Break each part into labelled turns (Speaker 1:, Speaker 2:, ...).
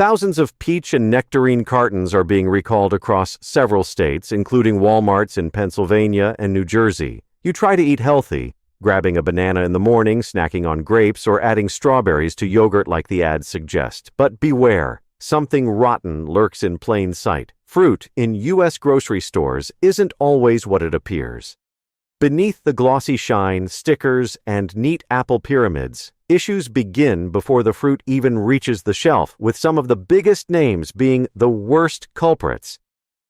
Speaker 1: Thousands of peach and nectarine cartons are being recalled across several states, including Walmarts in Pennsylvania and New Jersey. You try to eat healthy, grabbing a banana in the morning, snacking on grapes, or adding strawberries to yogurt like the ads suggest. But beware, something rotten lurks in plain sight. Fruit in U.S. grocery stores isn't always what it appears. Beneath the glossy shine, stickers, and neat apple pyramids, issues begin before the fruit even reaches the shelf, with some of the biggest names being the worst culprits.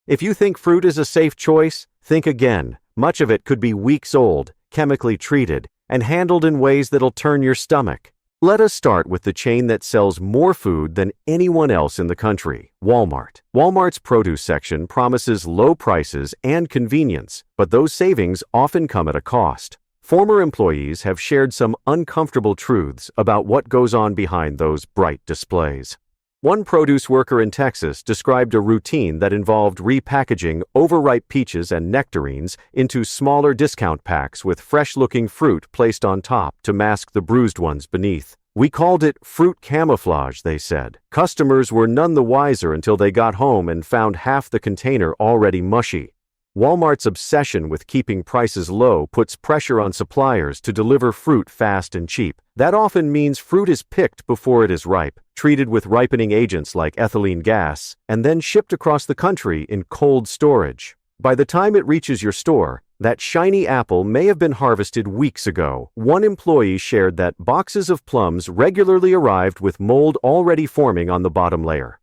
Speaker 1: If you think fruit is a safe choice, think again. Much of it could be weeks old, chemically treated, and handled in ways that'll turn your stomach. Let us start with the chain that sells more food than anyone else in the country, Walmart. Walmart's produce section promises low prices and convenience, but those savings often come at a cost. Former employees have shared some uncomfortable truths about what goes on behind those bright displays. One produce worker in Texas described a routine that involved repackaging overripe peaches and nectarines into smaller discount packs with fresh-looking fruit placed on top to mask the bruised ones beneath. "We called it fruit camouflage," they said. Customers were none the wiser until they got home and found half the container already mushy. Walmart's obsession with keeping prices low puts pressure on suppliers to deliver fruit fast and cheap. That often means fruit is picked before it is ripe, treated with ripening agents like ethylene gas, and then shipped across the country in cold storage. By the time it reaches your store, that shiny apple may have been harvested weeks ago. One employee shared that boxes of plums regularly arrived with mold already forming on the bottom layer.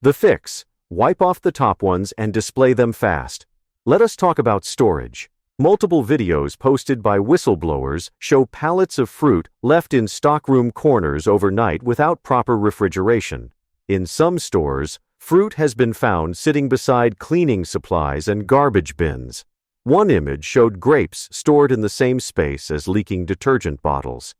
Speaker 1: The fix: wipe off the top ones and display them fast. Let us talk about storage. Multiple videos posted by whistleblowers show pallets of fruit left in stockroom corners overnight without proper refrigeration. In some stores, fruit has been found sitting beside cleaning supplies and garbage bins. One image showed grapes stored in the same space as leaking detergent bottles.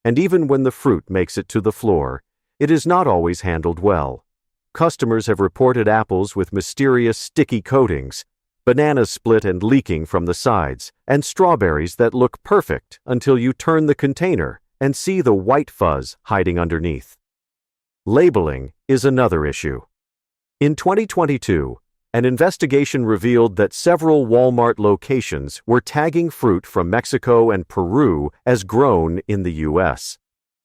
Speaker 1: And even when the fruit makes it to the floor, it is not always handled well. Customers have reported apples with mysterious sticky coatings, bananas split and leaking from the sides, and strawberries that look perfect until you turn the container and see the white fuzz hiding underneath. Labeling is another issue. In 2022, an investigation revealed that several Walmart locations were tagging fruit from Mexico and Peru as grown in the U.S.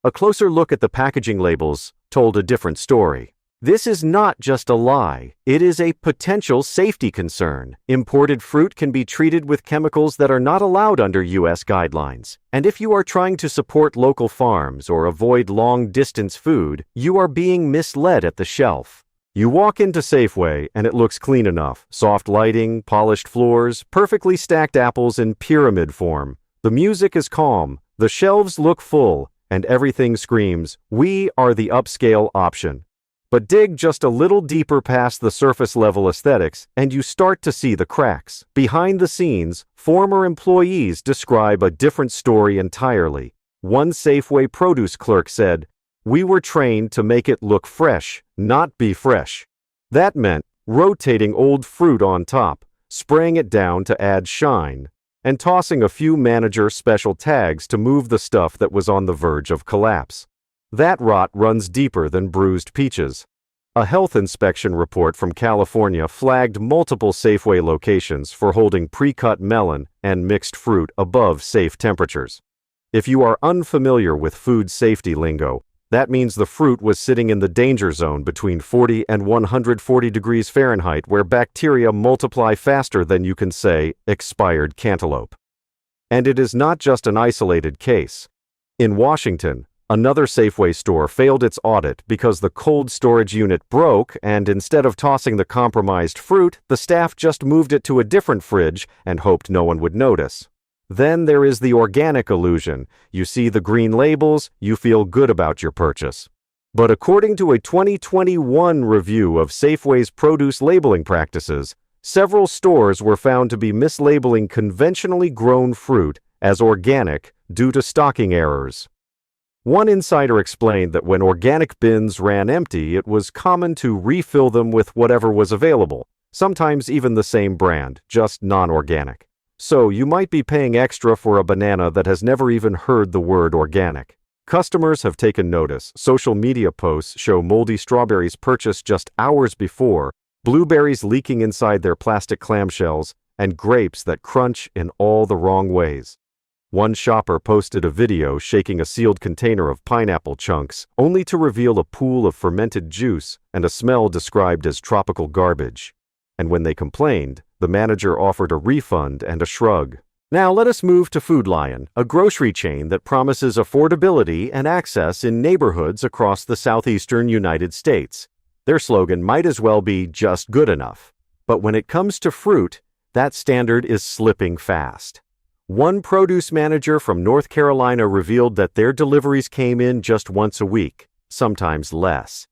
Speaker 1: A closer look at the packaging labels told a different story. This is not just a lie, it is a potential safety concern. Imported fruit can be treated with chemicals that are not allowed under U.S. guidelines. And if you are trying to support local farms or avoid long-distance food, you are being misled at the shelf. You walk into Safeway and it looks clean enough. Soft lighting, polished floors, perfectly stacked apples in pyramid form. The music is calm, the shelves look full, and everything screams, "We are the upscale option." But dig just a little deeper past the surface-level aesthetics, and you start to see the cracks. Behind the scenes, former employees describe a different story entirely. One Safeway produce clerk said, "We were trained to make it look fresh, not be fresh." That meant rotating old fruit on top, spraying it down to add shine, and tossing a few manager special tags to move the stuff that was on the verge of collapse. That rot runs deeper than bruised peaches. A health inspection report from California flagged multiple Safeway locations for holding pre-cut melon and mixed fruit above safe temperatures. If you are unfamiliar with food safety lingo, that means the fruit was sitting in the danger zone between 40 and 140 degrees Fahrenheit, where bacteria multiply faster than you can say expired cantaloupe. And it is not just an isolated case. In Washington, another Safeway store failed its audit because the cold storage unit broke, and instead of tossing the compromised fruit, the staff just moved it to a different fridge and hoped no one would notice. Then there is the organic illusion. You see the green labels, you feel good about your purchase. But according to a 2021 review of Safeway's produce labeling practices, several stores were found to be mislabeling conventionally grown fruit as organic due to stocking errors. One insider explained that when organic bins ran empty, it was common to refill them with whatever was available, sometimes even the same brand, just non-organic. So you might be paying extra for a banana that has never even heard the word organic. Customers have taken notice. Social media posts show moldy strawberries purchased just hours before, blueberries leaking inside their plastic clamshells, and grapes that crunch in all the wrong ways. One shopper posted a video shaking a sealed container of pineapple chunks, only to reveal a pool of fermented juice and a smell described as tropical garbage. And when they complained, the manager offered a refund and a shrug. Now let us move to Food Lion, a grocery chain that promises affordability and access in neighborhoods across the southeastern United States. Their slogan might as well be just good enough. But when it comes to fruit, that standard is slipping fast. One produce manager from North Carolina revealed that their deliveries came in just once a week, sometimes less.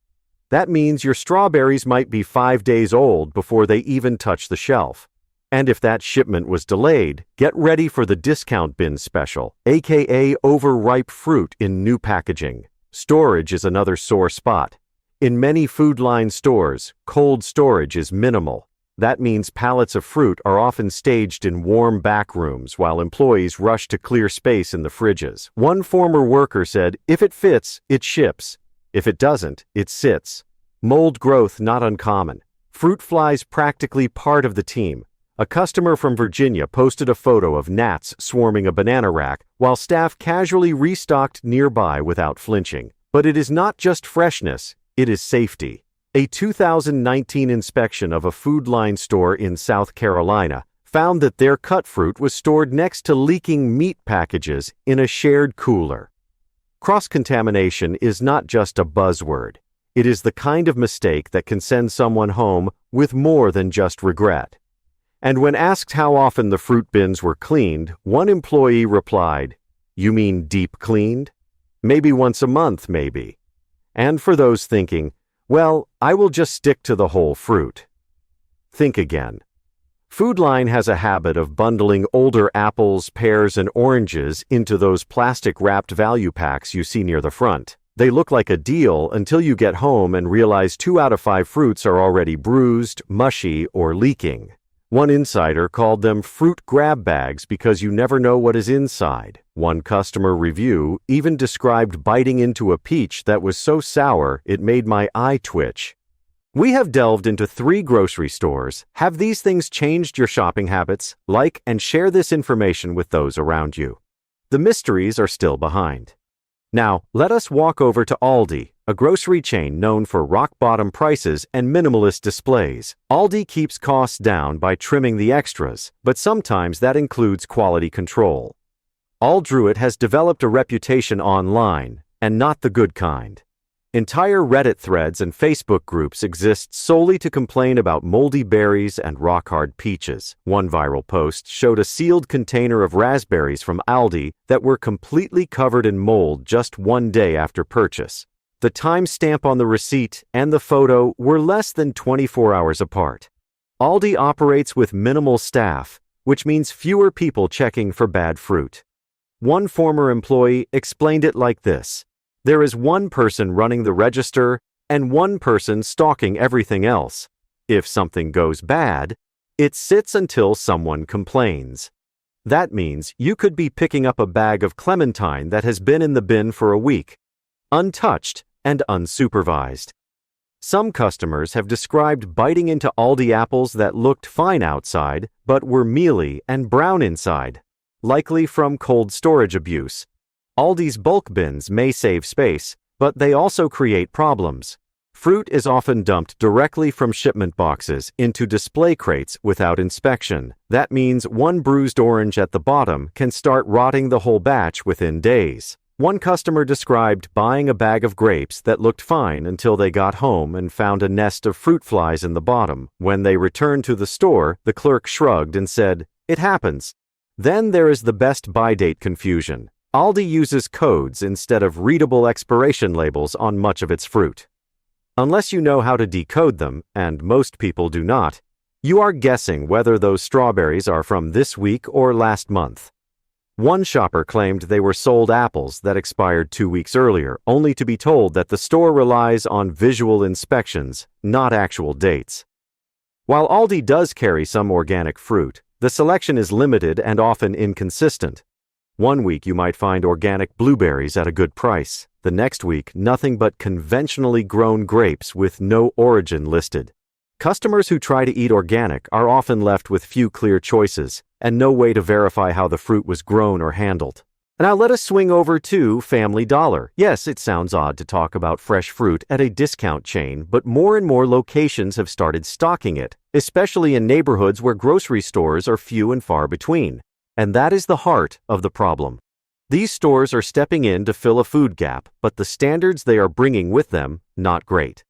Speaker 1: That means your strawberries might be 5 days old before they even touch the shelf. And if that shipment was delayed, get ready for the discount bin special, aka overripe fruit in new packaging. Storage is another sore spot. In many Food Line stores, cold storage is minimal. That means pallets of fruit are often staged in warm back rooms while employees rush to clear space in the fridges. One former worker said, "If it fits, it ships. If it doesn't, it sits." Mold growth not uncommon. Fruit flies practically part of the team. A customer from Virginia posted a photo of gnats swarming a banana rack while staff casually restocked nearby without flinching. But it is not just freshness, it is safety. A 2019 inspection of a Food Line store in South Carolina found that their cut fruit was stored next to leaking meat packages in a shared cooler. Cross-contamination is not just a buzzword. It is the kind of mistake that can send someone home with more than just regret. And when asked how often the fruit bins were cleaned, one employee replied, "You mean deep cleaned? Maybe once a month, maybe." And for those thinking, "Well, I will just stick to the whole fruit." Think again. Food Line has a habit of bundling older apples, pears, and oranges into those plastic-wrapped value packs you see near the front. They look like a deal until you get home and realize 2 out of 5 fruits are already bruised, mushy, or leaking. One insider called them fruit grab bags because you never know what is inside. One customer review even described biting into a peach that was so sour it made my eye twitch. We have delved into 3 grocery stores. Have these things changed your shopping habits? Like and share this information with those around you. The mysteries are still behind. Now, let us walk over to Aldi, a grocery chain known for rock-bottom prices and minimalist displays. Aldi keeps costs down by trimming the extras, but sometimes that includes quality control. Aldruit has developed a reputation online, and not the good kind. Entire Reddit threads and Facebook groups exist solely to complain about moldy berries and rock-hard peaches. One viral post showed a sealed container of raspberries from Aldi that were completely covered in mold just 1 day after purchase. The timestamp on the receipt and the photo were less than 24 hours apart. Aldi operates with minimal staff, which means fewer people checking for bad fruit. One former employee explained it like this: "There is one person running the register and one person stalking everything else. If something goes bad, it sits until someone complains." That means you could be picking up a bag of clementine that has been in the bin for a week, untouched and unsupervised. Some customers have described biting into Aldi apples that looked fine outside but were mealy and brown inside, likely from cold storage abuse. Aldi's bulk bins may save space, but they also create problems. Fruit is often dumped directly from shipment boxes into display crates without inspection. That means one bruised orange at the bottom can start rotting the whole batch within days. One customer described buying a bag of grapes that looked fine until they got home and found a nest of fruit flies in the bottom. When they returned to the store, the clerk shrugged and said, "It happens." Then there is the best buy date confusion. Aldi uses codes instead of readable expiration labels on much of its fruit. Unless you know how to decode them, and most people do not, you are guessing whether those strawberries are from this week or last month. One shopper claimed they were sold apples that expired 2 weeks earlier, only to be told that the store relies on visual inspections, not actual dates. While Aldi does carry some organic fruit, the selection is limited and often inconsistent. One week you might find organic blueberries at a good price. The next week, nothing but conventionally grown grapes with no origin listed. Customers who try to eat organic are often left with few clear choices and no way to verify how the fruit was grown or handled. Now let us swing over to Family Dollar. Yes, it sounds odd to talk about fresh fruit at a discount chain, but more and more locations have started stocking it, especially in neighborhoods where grocery stores are few and far between. And that is the heart of the problem. These stores are stepping in to fill a food gap, but the standards they are bringing with them, not great.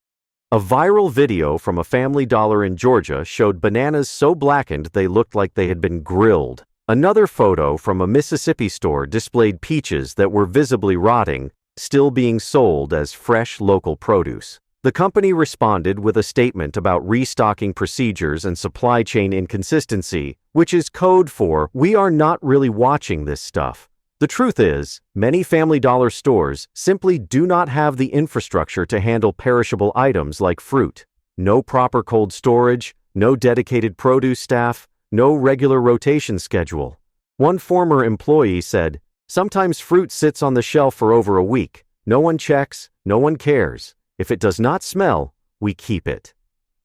Speaker 1: A viral video from a Family Dollar in Georgia showed bananas so blackened they looked like they had been grilled. Another photo from a Mississippi store displayed peaches that were visibly rotting, still being sold as fresh local produce. The company responded with a statement about restocking procedures and supply chain inconsistency, which is code for, "We are not really watching this stuff." The truth is, many Family Dollar stores simply do not have the infrastructure to handle perishable items like fruit. No proper cold storage, no dedicated produce staff, no regular rotation schedule. One former employee said, "Sometimes fruit sits on the shelf for over a week. No one checks, no one cares. If it does not smell, we keep it."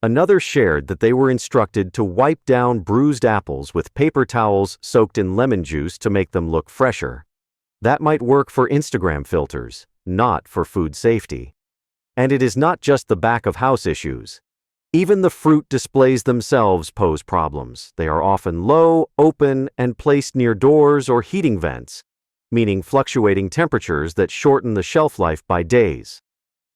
Speaker 1: Another shared that they were instructed to wipe down bruised apples with paper towels soaked in lemon juice to make them look fresher. That might work for Instagram filters, not for food safety. And it is not just the back-of-house issues. Even the fruit displays themselves pose problems. They are often low, open, and placed near doors or heating vents, meaning fluctuating temperatures that shorten the shelf life by days.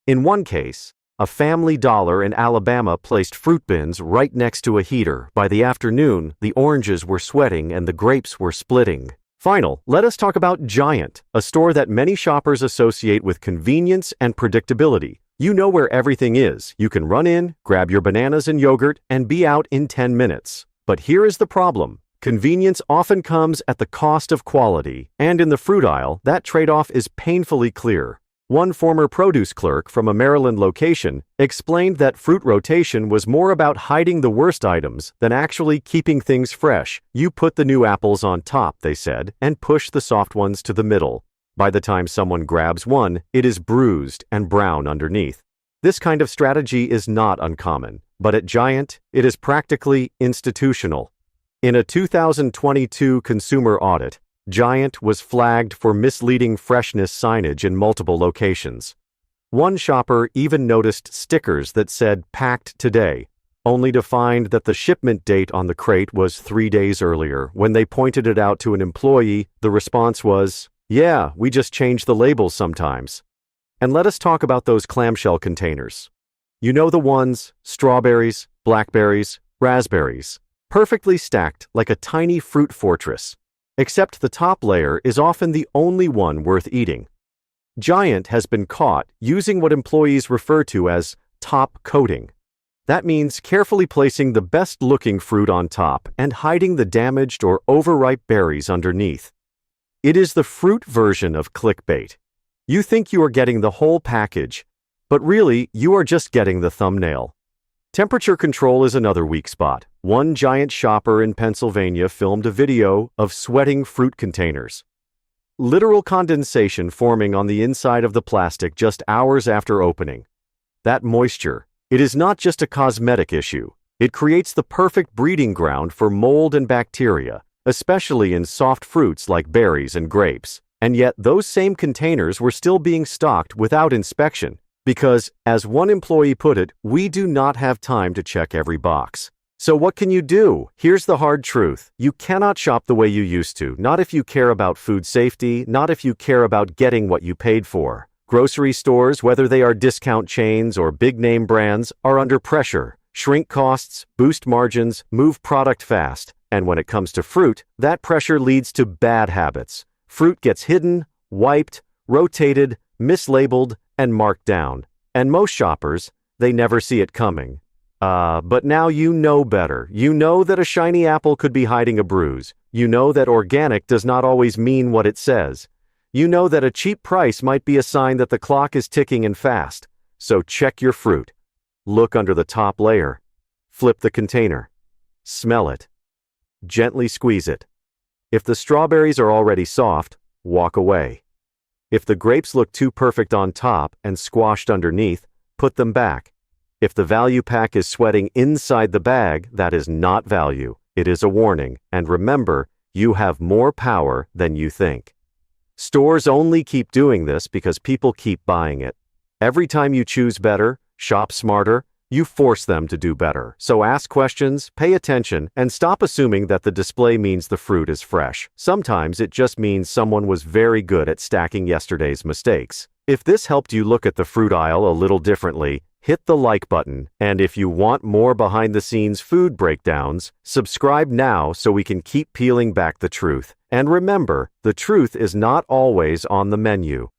Speaker 1: In one case, a Family Dollar in Alabama placed fruit bins right next to a heater. By the afternoon, the oranges were sweating and the grapes were splitting. Let us talk about Giant, a store that many shoppers associate with convenience and predictability. You know where everything is. You can run in, grab your bananas and yogurt, and be out in 10 minutes. But here is the problem. Convenience often comes at the cost of quality, and in the fruit aisle, that trade-off is painfully clear. One former produce clerk from a Maryland location explained that fruit rotation was more about hiding the worst items than actually keeping things fresh. You put the new apples on top, they said, and push the soft ones to the middle. By the time someone grabs one, it is bruised and brown underneath. This kind of strategy is not uncommon, but at Giant, it is practically institutional. In a 2022 consumer audit, Giant was flagged for misleading freshness signage in multiple locations. One shopper even noticed stickers that said "packed today," only to find that the shipment date on the crate was 3 days earlier. When they pointed it out to an employee, the response was, "Yeah, we just change the labels sometimes." And let us talk about those clamshell containers. You know the ones, strawberries, blackberries, raspberries, perfectly stacked like a tiny fruit fortress. Except the top layer is often the only one worth eating. Giant has been caught using what employees refer to as top coating. That means carefully placing the best-looking fruit on top and hiding the damaged or overripe berries underneath. It is the fruit version of clickbait. You think you are getting the whole package, but really you are just getting the thumbnail. Temperature control is another weak spot. One Giant shopper in Pennsylvania filmed a video of sweating fruit containers. Literal condensation forming on the inside of the plastic just hours after opening. That moisture, it is not just a cosmetic issue. It creates the perfect breeding ground for mold and bacteria, especially in soft fruits like berries and grapes. And yet those same containers were still being stocked without inspection. Because, as one employee put it, we do not have time to check every box. So what can you do? Here's the hard truth. You cannot shop the way you used to, not if you care about food safety, not if you care about getting what you paid for. Grocery stores, whether they are discount chains or big-name brands, are under pressure. Shrink costs, boost margins, move product fast. And when it comes to fruit, that pressure leads to bad habits. Fruit gets hidden, wiped, rotated, mislabeled, and marked down. And most shoppers, they never see it coming. But now you know better. You know that a shiny apple could be hiding a bruise. You know that organic does not always mean what it says. You know that a cheap price might be a sign that the clock is ticking and fast. So check your fruit. Look under the top layer. Flip the container. Smell it. Gently squeeze it. If the strawberries are already soft, walk away. If the grapes look too perfect on top and squashed underneath, put them back. If the value pack is sweating inside the bag, that is not value. It is a warning. And remember, you have more power than you think. Stores only keep doing this because people keep buying it. Every time you choose better, shop smarter, you force them to do better. So ask questions, pay attention, and stop assuming that the display means the fruit is fresh. Sometimes it just means someone was very good at stacking yesterday's mistakes. If this helped you look at the fruit aisle a little differently, hit the like button. And if you want more behind-the-scenes food breakdowns, subscribe now so we can keep peeling back the truth. And remember, the truth is not always on the menu.